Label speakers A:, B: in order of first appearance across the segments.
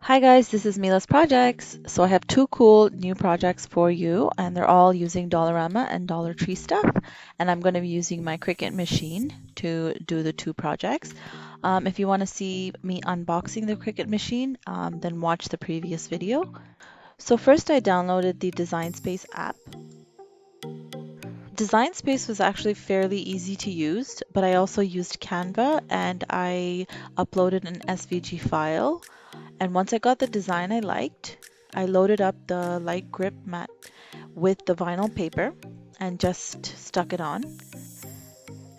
A: Hi guys, this is Mila's Projects. So I have two cool new projects for you, and they're all using Dollarama and Dollar Tree stuff. And I'm going to be using my Cricut machine to do the two projects. If you want to see me unboxing the Cricut machine, then watch the previous video. So first I downloaded the Design Space app. Design Space was actually fairly easy to use, but I also used Canva and I uploaded an SVG file. And once I got the design I liked, I loaded up the light grip mat with the vinyl paper and just stuck it on.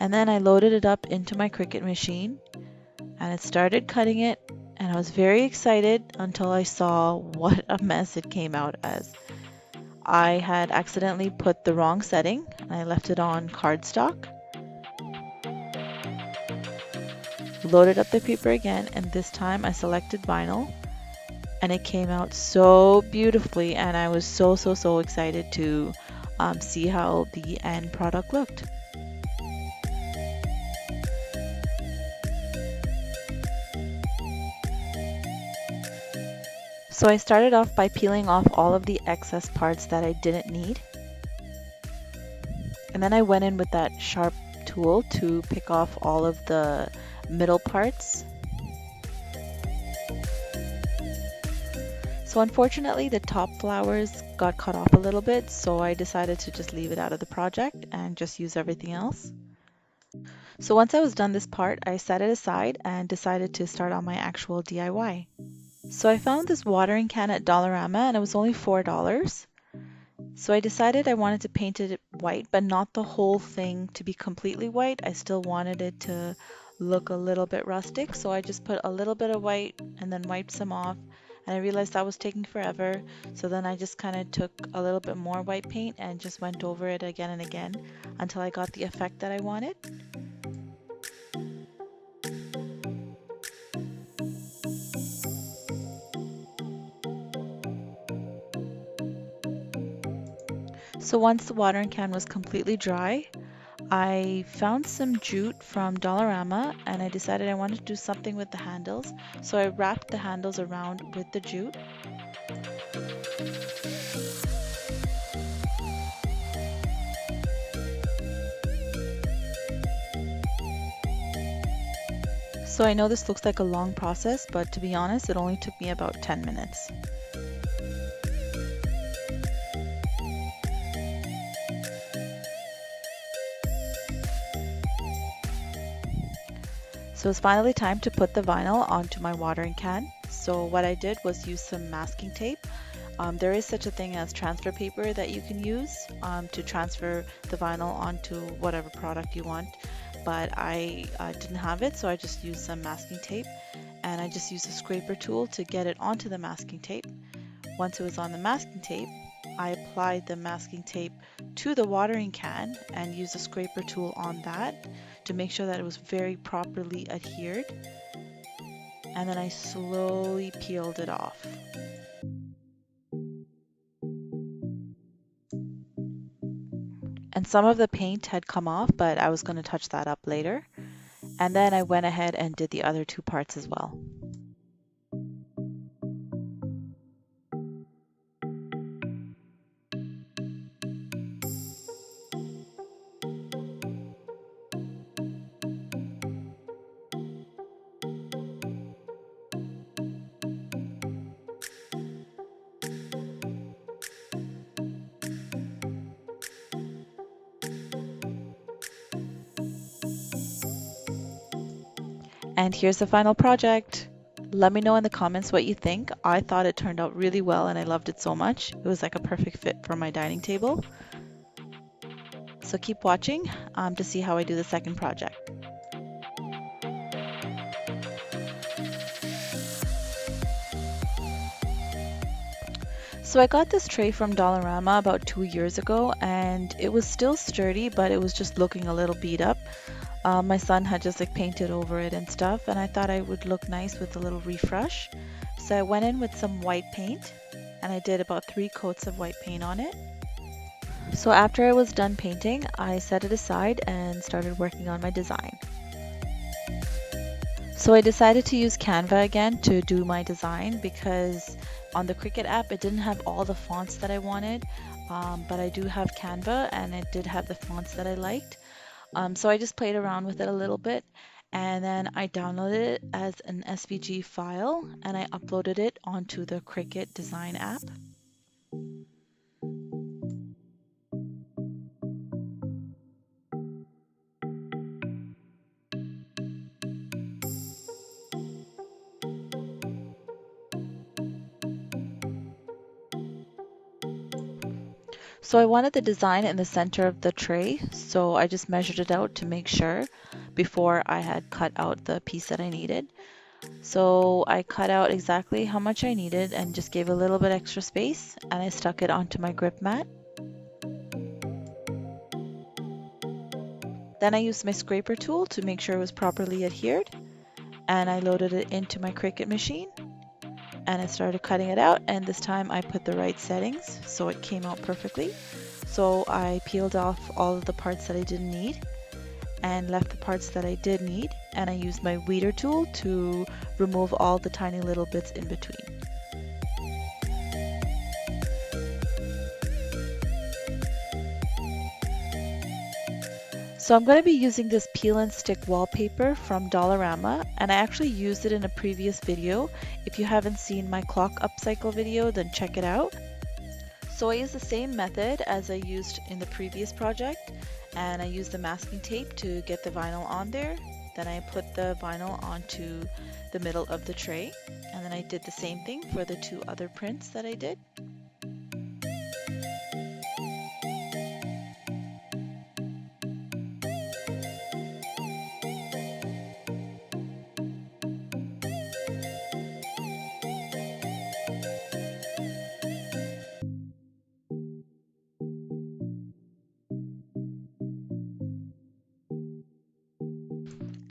A: And then I loaded it up into my Cricut machine and it started cutting it, and I was very excited until I saw what a mess it came out as. I had accidentally put the wrong setting and I left it on cardstock. Loaded up the paper again, and this time I selected vinyl. And it came out so beautifully, and I was so excited to see how the end product looked. So I started off by peeling off all of the excess parts that I didn't need. And then I went in with that sharp tool to pick off all of the middle parts. So unfortunately the top flowers got cut off a little bit, so I decided to just leave it out of the project and just use everything else. So once I was done this part, I set it aside and decided to start on my actual DIY. So I found this watering can at Dollarama and it was only $4. So I decided I wanted to paint it white, but not the whole thing to be completely white. I still wanted it to look a little bit rustic, so I just put a little bit of white and then wiped some off. And I realized that was taking forever, so then I just kind of took a little bit more white paint and just went over it again and again until I got the effect that I wanted. So once the watering can was completely dry, I found some jute from Dollarama and I decided I wanted to do something with the handles. So I wrapped the handles around with the jute. So I know this looks like a long process, but to be honest, it only took me about 10 minutes. So it's finally time to put the vinyl onto my watering can. So what I did was use some masking tape. There is such a thing as transfer paper that you can use to transfer the vinyl onto whatever product you want, but I didn't have it, so I just used some masking tape, and I just used a scraper tool to get it onto the masking tape. Once it was on the masking tape, I applied the masking tape to the watering can and used a scraper tool on that to make sure that it was very properly adhered, and then I slowly peeled it off. And some of the paint had come off, but I was going to touch that up later. And then I went ahead and did the other two parts as well. And here's the final project. Let me know in the comments what you think. I thought it turned out really well and I loved it so much. It was like a perfect fit for my dining table. So keep watching to see how I do the second project. So I got this tray from Dollarama about 2 years ago and it was still sturdy, but it was just looking a little beat up. My son had just like painted over it and stuff, and I thought I would look nice with a little refresh. So I went in with some white paint and I did about 3 coats of white paint on it. So after I was done painting, I set it aside and started working on my design. So I decided to use Canva again to do my design because on the Cricut app it didn't have all the fonts that I wanted, but I do have Canva and it did have the fonts that I liked. So I just played around with it a little bit and then I downloaded it as an SVG file and I uploaded it onto the Cricut design app. So I wanted the design in the center of the tray, so I just measured it out to make sure before I had cut out the piece that I needed. So I cut out exactly how much I needed and just gave a little bit extra space and I stuck it onto my grip mat. Then I used my scraper tool to make sure it was properly adhered and I loaded it into my Cricut machine and I started cutting it out, and this time I put the right settings so it came out perfectly. So I peeled off all of the parts that I didn't need and left the parts that I did need, and I used my weeder tool to remove all the tiny little bits in between. So I'm going to be using this peel and stick wallpaper from Dollarama, and I actually used it in a previous video. If you haven't seen my clock upcycle video, then check it out. So I used the same method as I used in the previous project, and I used the masking tape to get the vinyl on there. Then I put the vinyl onto the middle of the tray, and then I did the same thing for the two other prints that I did.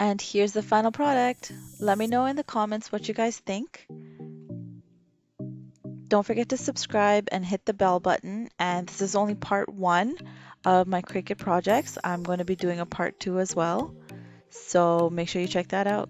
A: And here's the final product. Let me know in the comments what you guys think. Don't forget to subscribe and hit the bell button. And this is only part 1 of my Cricut projects. I'm going to be doing a part 2 as well. So make sure you check that out.